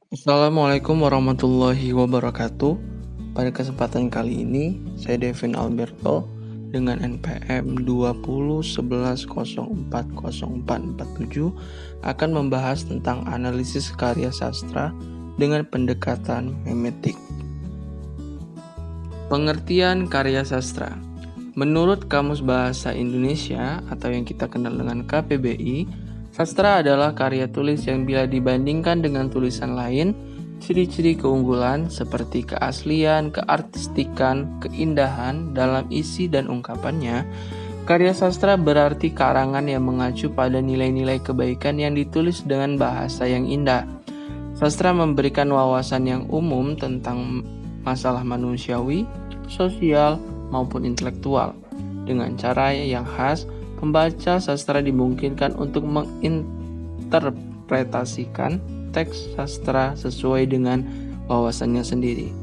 Assalamualaikum warahmatullahi wabarakatuh. Pada kesempatan kali ini, saya Devin Alberto dengan NPM 2011040447 akan membahas tentang analisis karya sastra dengan pendekatan memetik. Pengertian karya sastra. Menurut Kamus Bahasa Indonesia atau yang kita kenal dengan KPBI, sastra adalah karya tulis yang bila dibandingkan dengan tulisan lain, ciri-ciri keunggulan seperti keaslian, keartistikan, keindahan dalam isi dan ungkapannya. Karya sastra berarti karangan yang mengacu pada nilai-nilai kebaikan yang ditulis dengan bahasa yang indah. Sastra memberikan wawasan yang umum tentang masalah manusiawi, sosial, maupun intelektual. Dengan cara yang khas, pembaca sastra dimungkinkan untuk menginterpretasikan teks sastra sesuai dengan wawasannya sendiri.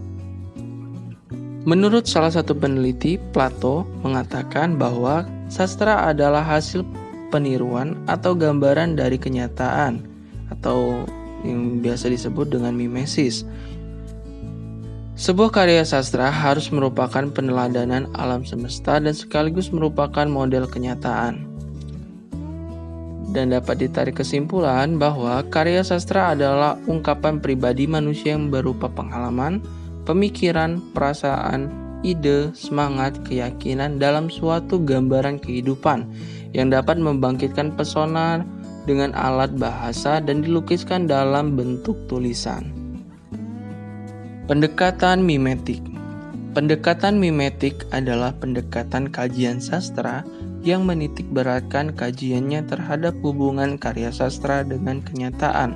Menurut salah satu peneliti, Plato mengatakan bahwa sastra adalah hasil peniruan atau gambaran dari kenyataan atau yang biasa disebut dengan mimesis. Sebuah karya sastra harus merupakan peneladanan alam semesta dan sekaligus merupakan model kenyataan. Dan dapat ditarik kesimpulan bahwa karya sastra adalah ungkapan pribadi manusia yang berupa pengalaman, pemikiran, perasaan, ide, semangat, keyakinan dalam suatu gambaran kehidupan yang dapat membangkitkan pesona dengan alat bahasa dan dilukiskan dalam bentuk tulisan. Pendekatan mimetik. Pendekatan mimetik adalah pendekatan kajian sastra yang menitik beratkan kajiannya terhadap hubungan karya sastra dengan kenyataan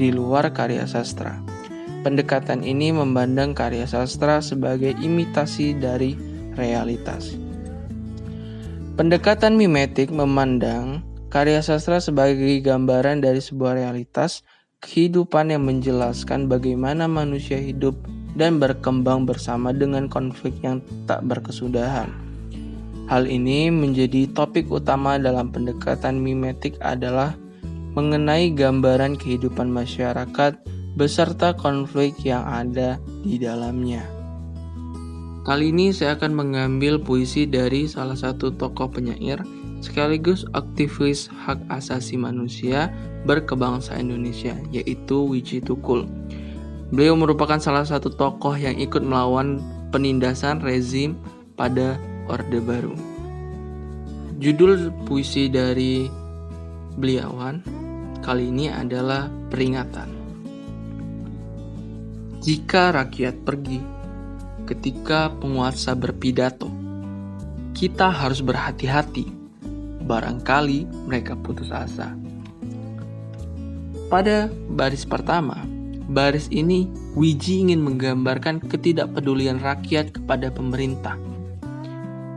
di luar karya sastra. Pendekatan ini memandang karya sastra sebagai imitasi dari realitas. Pendekatan mimetik memandang karya sastra sebagai gambaran dari sebuah realitas kehidupan yang menjelaskan bagaimana manusia hidup dan berkembang bersama dengan konflik yang tak berkesudahan. Hal ini menjadi topik utama dalam pendekatan mimetik adalah mengenai gambaran kehidupan masyarakat beserta konflik yang ada di dalamnya. Kali ini saya akan mengambil puisi dari salah satu tokoh penyair sekaligus aktivis hak asasi manusia berkebangsa Indonesia, yaitu Widji Tukul. Beliau merupakan salah satu tokoh yang ikut melawan penindasan rezim pada Orde Baru. Judul puisi dari beliauan kali ini adalah Peringatan. Jika rakyat pergi ketika penguasa berpidato, kita harus berhati-hati. Barangkali mereka putus asa. Pada baris pertama, baris ini Widji ingin menggambarkan ketidakpedulian rakyat kepada pemerintah.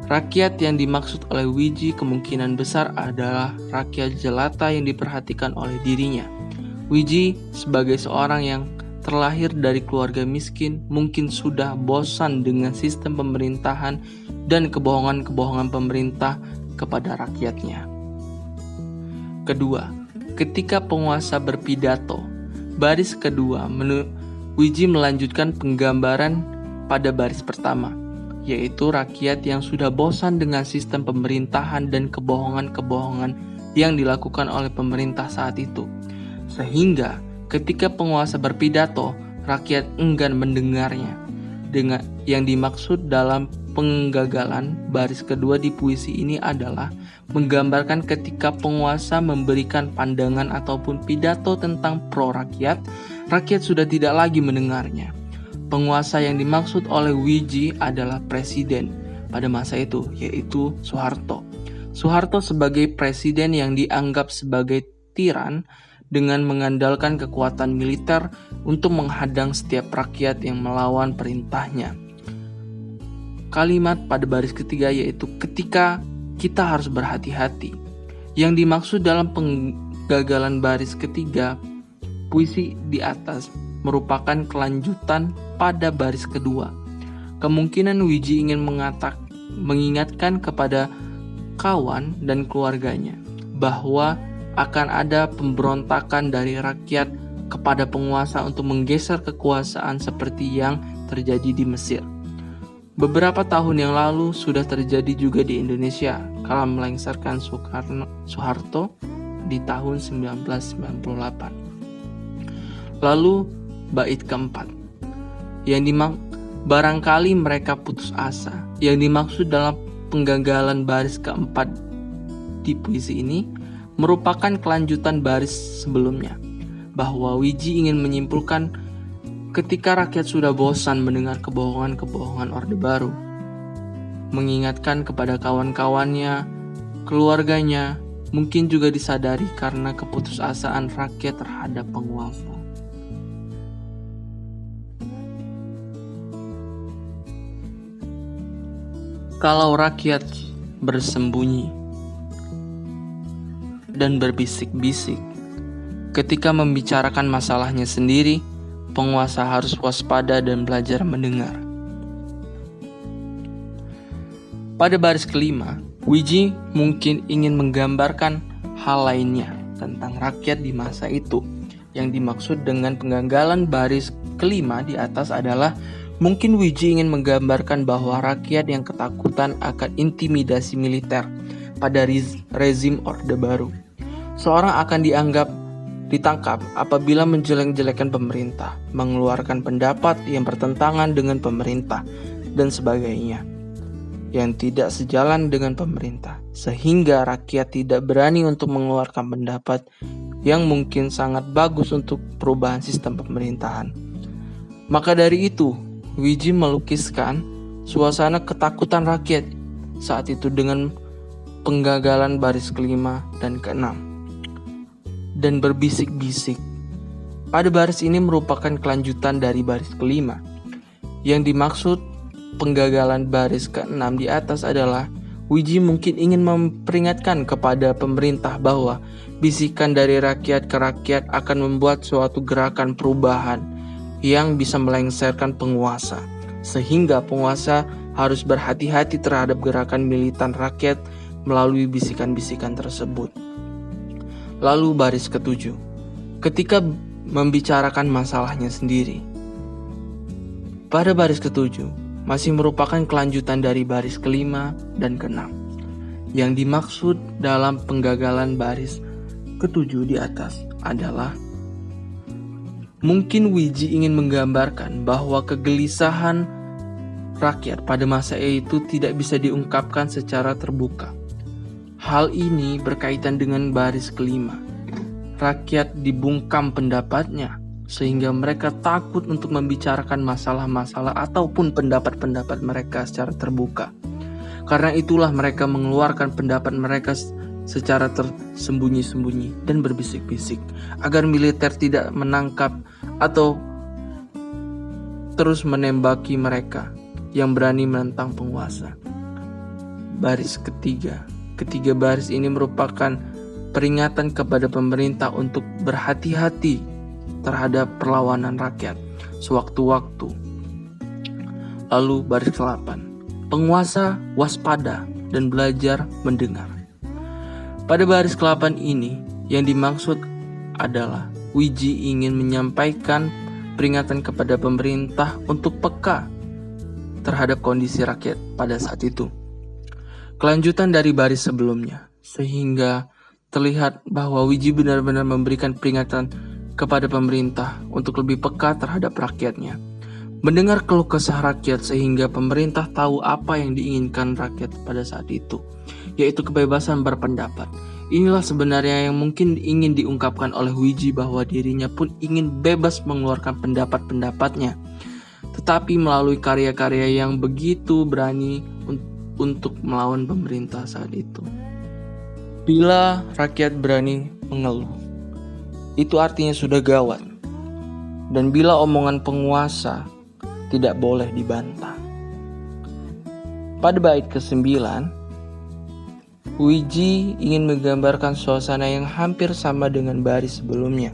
Rakyat yang dimaksud oleh Widji kemungkinan besar adalah rakyat jelata yang diperhatikan oleh dirinya. Widji sebagai seorang yang terlahir dari keluarga miskin mungkin sudah bosan dengan sistem pemerintahan dan kebohongan-kebohongan pemerintah kepada rakyatnya. Kedua, ketika penguasa berpidato, baris kedua Widji melanjutkan penggambaran pada baris pertama, yaitu rakyat yang sudah bosan dengan sistem pemerintahan dan kebohongan-kebohongan yang dilakukan oleh pemerintah saat itu. Sehingga ketika penguasa berpidato, rakyat enggan mendengarnya. Dengan yang dimaksud dalam penggagalan baris kedua di puisi ini adalah menggambarkan ketika penguasa memberikan pandangan ataupun pidato tentang pro rakyat, rakyat sudah tidak lagi mendengarnya. Penguasa yang dimaksud oleh Widji adalah presiden pada masa itu, yaitu Soeharto. Soeharto sebagai presiden yang dianggap sebagai tiran dengan mengandalkan kekuatan militer untuk menghadang setiap rakyat yang melawan perintahnya. Kalimat pada baris ketiga yaitu ketika kita harus berhati-hati. Yang dimaksud dalam penggagalan baris ketiga, puisi di atas merupakan kelanjutan pada baris kedua. Kemungkinan Widji ingin mengingatkan kepada kawan dan keluarganya bahwa akan ada pemberontakan dari rakyat kepada penguasa untuk menggeser kekuasaan seperti yang terjadi di Mesir. Beberapa tahun yang lalu sudah terjadi juga di Indonesia kala melengsarkan Soeharto di tahun 1998. Lalu bait keempat, barangkali mereka putus asa. Yang dimaksud dalam penggagalan baris keempat di puisi ini merupakan kelanjutan baris sebelumnya, bahwa Wiji ingin menyimpulkan ketika rakyat sudah bosan mendengar kebohongan-kebohongan Orde Baru, mengingatkan kepada kawan-kawannya, keluarganya, mungkin juga disadari karena keputusasaan rakyat terhadap penguasa. Kalau rakyat bersembunyi dan berbisik-bisik ketika membicarakan masalahnya sendiri, penguasa harus waspada dan belajar mendengar. Pada baris kelima, Wiji mungkin ingin menggambarkan hal lainnya tentang rakyat di masa itu. Yang dimaksud dengan penggagalan baris kelima di atas adalah mungkin Wiji ingin menggambarkan bahwa rakyat yang ketakutan akan intimidasi militer pada rezim Orde Baru. Seorang akan ditangkap apabila menjelek-jelekan pemerintah, mengeluarkan pendapat yang bertentangan dengan pemerintah, dan sebagainya, yang tidak sejalan dengan pemerintah, sehingga rakyat tidak berani untuk mengeluarkan pendapat yang mungkin sangat bagus untuk perubahan sistem pemerintahan. Maka dari itu, Wiji melukiskan suasana ketakutan rakyat saat itu dengan penggagalan baris kelima dan keenam, dan berbisik-bisik. Pada baris ini merupakan kelanjutan dari baris kelima. Yang dimaksud penggagalan baris keenam di atas adalah Wiji mungkin ingin memperingatkan kepada pemerintah bahwa bisikan dari rakyat ke rakyat akan membuat suatu gerakan perubahan yang bisa melengsarkan penguasa, sehingga penguasa harus berhati-hati terhadap gerakan militan rakyat melalui bisikan-bisikan tersebut. Lalu baris ketujuh, ketika membicarakan masalahnya sendiri. Pada baris ketujuh, masih merupakan kelanjutan dari baris kelima dan keenam. Yang dimaksud dalam penggagalan baris ketujuh di atas adalah mungkin Wiji ingin menggambarkan bahwa kegelisahan rakyat pada masa itu tidak bisa diungkapkan secara terbuka. Hal ini berkaitan dengan baris kelima. Rakyat dibungkam pendapatnya, sehingga mereka takut untuk membicarakan masalah-masalah ataupun pendapat-pendapat mereka secara terbuka. Karena itulah mereka mengeluarkan pendapat mereka secara tersembunyi-sembunyi dan berbisik-bisik, agar militer tidak menangkap atau terus menembaki mereka yang berani menentang penguasa. Baris ketiga baris ini merupakan peringatan kepada pemerintah untuk berhati-hati terhadap perlawanan rakyat sewaktu-waktu. Lalu baris ke-8, penguasa waspada dan belajar mendengar. Pada baris ke-8 ini, yang dimaksud adalah Wiji ingin menyampaikan peringatan kepada pemerintah untuk peka terhadap kondisi rakyat pada saat itu. Kelanjutan dari baris sebelumnya, sehingga terlihat bahwa Wiji benar-benar memberikan peringatan kepada pemerintah untuk lebih peka terhadap rakyatnya. Mendengar keluh kesah rakyat sehingga pemerintah tahu apa yang diinginkan rakyat pada saat itu, yaitu kebebasan berpendapat. Inilah sebenarnya yang mungkin ingin diungkapkan oleh Wiji, bahwa dirinya pun ingin bebas mengeluarkan pendapat-pendapatnya, tetapi melalui karya-karya yang begitu berani untuk melawan pemerintah saat itu. Bila rakyat berani mengeluh, itu artinya sudah gawat. Dan bila omongan penguasa tidak boleh dibantah. Pada bait ke-9, Wiji ingin menggambarkan suasana yang hampir sama dengan baris sebelumnya.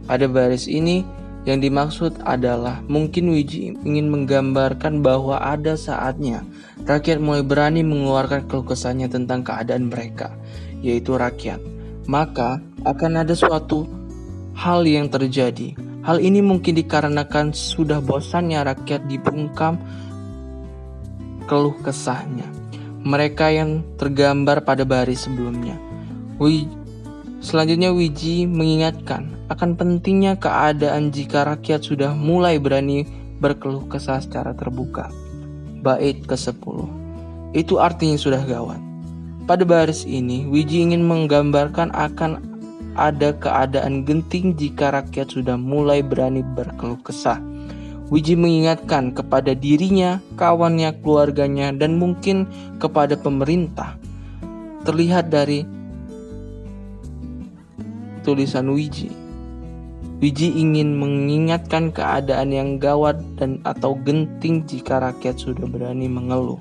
Pada baris ini, yang dimaksud adalah mungkin Wiji ingin menggambarkan bahwa ada saatnya rakyat mulai berani mengeluarkan keluh kesahnya tentang keadaan mereka, yaitu rakyat. Maka akan ada suatu hal yang terjadi. Hal ini mungkin dikarenakan sudah bosannya rakyat dibungkam keluh kesahnya mereka yang tergambar pada baris sebelumnya. Selanjutnya Wiji mengingatkan akan pentingnya keadaan jika rakyat sudah mulai berani berkeluh kesah secara terbuka. Bait ke-10. Itu artinya sudah gawat. Pada baris ini, Wiji ingin menggambarkan akan ada keadaan genting jika rakyat sudah mulai berani berkeluh kesah. Wiji mengingatkan kepada dirinya, kawannya, keluarganya, dan mungkin kepada pemerintah. Terlihat dari tulisan Wiji. Wiji ingin mengingatkan keadaan yang gawat dan atau genting jika rakyat sudah berani mengeluh.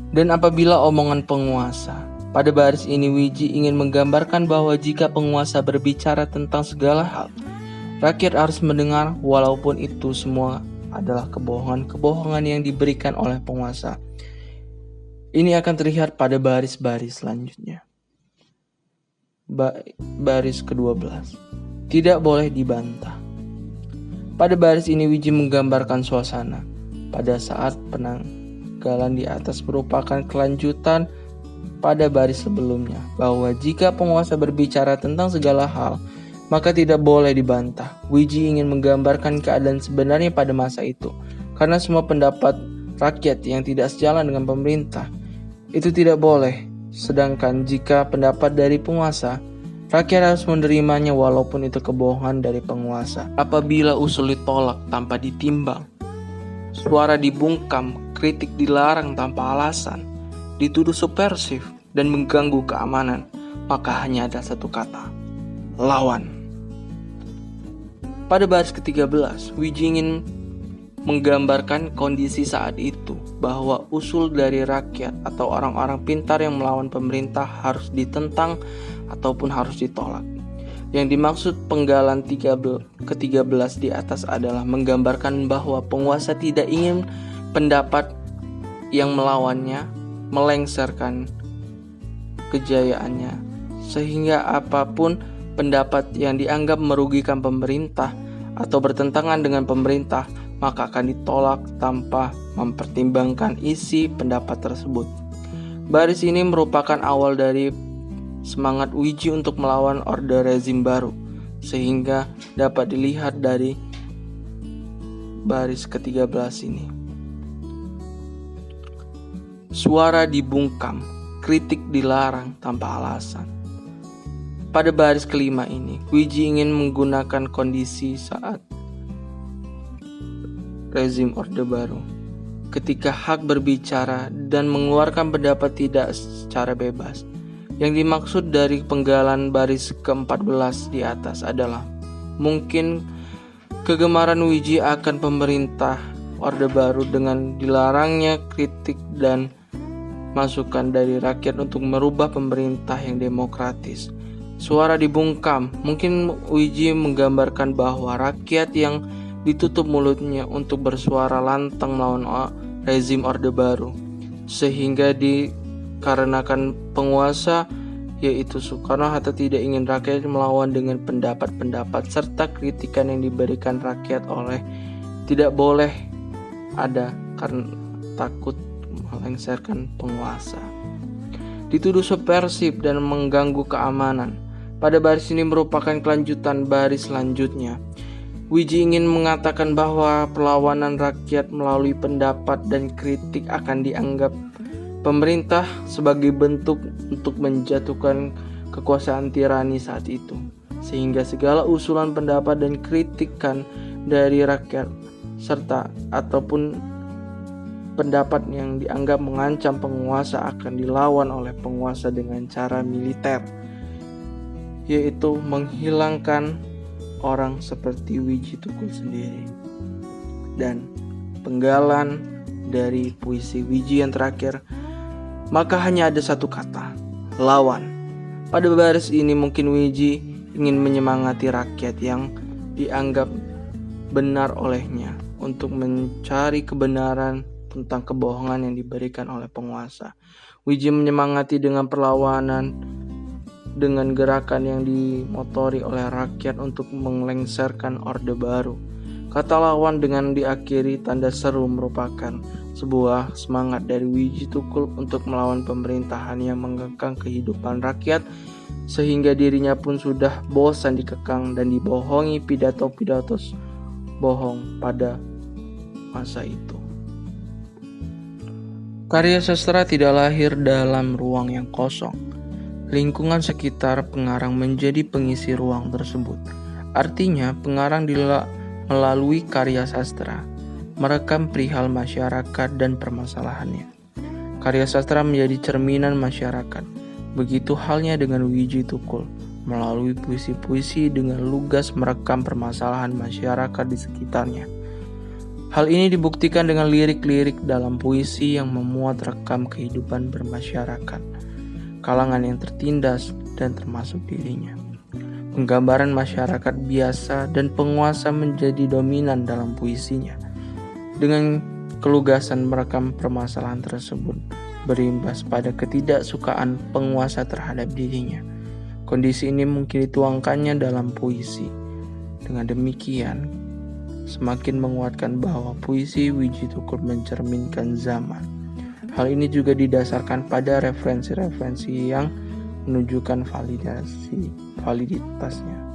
Dan apabila omongan penguasa. Pada baris ini Wiji ingin menggambarkan bahwa jika penguasa berbicara tentang segala hal, rakyat harus mendengar walaupun itu semua adalah kebohongan-kebohongan yang diberikan oleh penguasa. Ini akan terlihat pada baris-baris selanjutnya. Baris ke-12. Tidak boleh dibantah. Pada baris ini Wiji menggambarkan suasana pada saat penanggalan di atas merupakan kelanjutan pada baris sebelumnya, bahwa jika penguasa berbicara tentang segala hal, maka tidak boleh dibantah. Wiji ingin menggambarkan keadaan sebenarnya pada masa itu, karena semua pendapat rakyat yang tidak sejalan dengan pemerintah itu tidak boleh. Sedangkan jika pendapat dari penguasa, rakyat harus menerimanya walaupun itu kebohongan dari penguasa. Apabila usul ditolak tanpa ditimbang, suara dibungkam, kritik dilarang tanpa alasan, dituduh subversif dan mengganggu keamanan, maka hanya ada satu kata: lawan. Pada baris ke-13, Wiji ingin menggambarkan kondisi saat itu, bahwa usul dari rakyat atau orang-orang pintar yang melawan pemerintah harus ditentang ataupun harus ditolak. Yang dimaksud penggalan ke-13 di atas adalah menggambarkan bahwa penguasa tidak ingin pendapat yang melawannya melengsarkan kejayaannya, sehingga apapun pendapat yang dianggap merugikan pemerintah atau bertentangan dengan pemerintah maka akan ditolak tanpa mempertimbangkan isi pendapat tersebut. Baris ini merupakan awal dari semangat Wiji untuk melawan orde rezim baru, sehingga dapat dilihat dari baris ke-13 ini. Suara dibungkam, kritik dilarang tanpa alasan. Pada baris kelima ini, Wiji ingin menggunakan kondisi saat rezim orde baru, ketika hak berbicara dan mengeluarkan pendapat tidak secara bebas. Yang dimaksud dari penggalan baris ke-14 di atas adalah mungkin kegemaran Wiji akan pemerintah orde baru dengan dilarangnya kritik dan masukan dari rakyat untuk merubah pemerintah yang demokratis. Suara dibungkam, mungkin Wiji menggambarkan bahwa rakyat yang ditutup mulutnya untuk bersuara lantang melawan rezim orde baru, sehingga dikarenakan penguasa yaitu Soekarno-Hatta tidak ingin rakyat melawan dengan pendapat-pendapat serta kritikan yang diberikan rakyat oleh tidak boleh ada karena takut melengsarkan penguasa. Dituduh subversif dan mengganggu keamanan. Pada baris ini merupakan kelanjutan baris selanjutnya. Wiji ingin mengatakan bahwa perlawanan rakyat melalui pendapat dan kritik akan dianggap pemerintah sebagai bentuk untuk menjatuhkan kekuasaan tirani saat itu, sehingga segala usulan pendapat dan kritikan dari rakyat serta ataupun pendapat yang dianggap mengancam penguasa akan dilawan oleh penguasa dengan cara militer, yaitu menghilangkan orang seperti Wiji Tukul sendiri. Dan penggalan dari puisi Wiji yang terakhir, maka hanya ada satu kata: lawan. Pada baris ini mungkin Wiji ingin menyemangati rakyat yang dianggap benar olehnya untuk mencari kebenaran tentang kebohongan yang diberikan oleh penguasa. Wiji menyemangati dengan perlawanan dengan gerakan yang dimotori oleh rakyat untuk melengsarkan Orde Baru. Kata lawan dengan diakhiri tanda seru merupakan sebuah semangat dari Wiji Tukul untuk melawan pemerintahan yang mengekang kehidupan rakyat, sehingga dirinya pun sudah bosan dikekang dan dibohongi pidato-pidato bohong pada masa itu. Karya sastra tidak lahir dalam ruang yang kosong. Lingkungan sekitar pengarang menjadi pengisi ruang tersebut. Artinya, pengarang melalui karya sastra merekam perihal masyarakat dan permasalahannya. Karya sastra menjadi cerminan masyarakat. Begitu halnya dengan Wiji Tukul, melalui puisi-puisi dengan lugas merekam permasalahan masyarakat di sekitarnya. Hal ini dibuktikan dengan lirik-lirik dalam puisi yang memuat rekam kehidupan bermasyarakat, kalangan yang tertindas dan termasuk dirinya. Penggambaran masyarakat biasa dan penguasa menjadi dominan dalam puisinya. Dengan kelugasan merekam permasalahan tersebut, berimbas pada ketidaksukaan penguasa terhadap dirinya. Kondisi ini mungkin dituangkannya dalam puisi. Dengan demikian, semakin menguatkan bahwa puisi Wiji Tukul mencerminkan zaman. Hal ini juga didasarkan pada referensi-referensi yang menunjukkan validitasnya.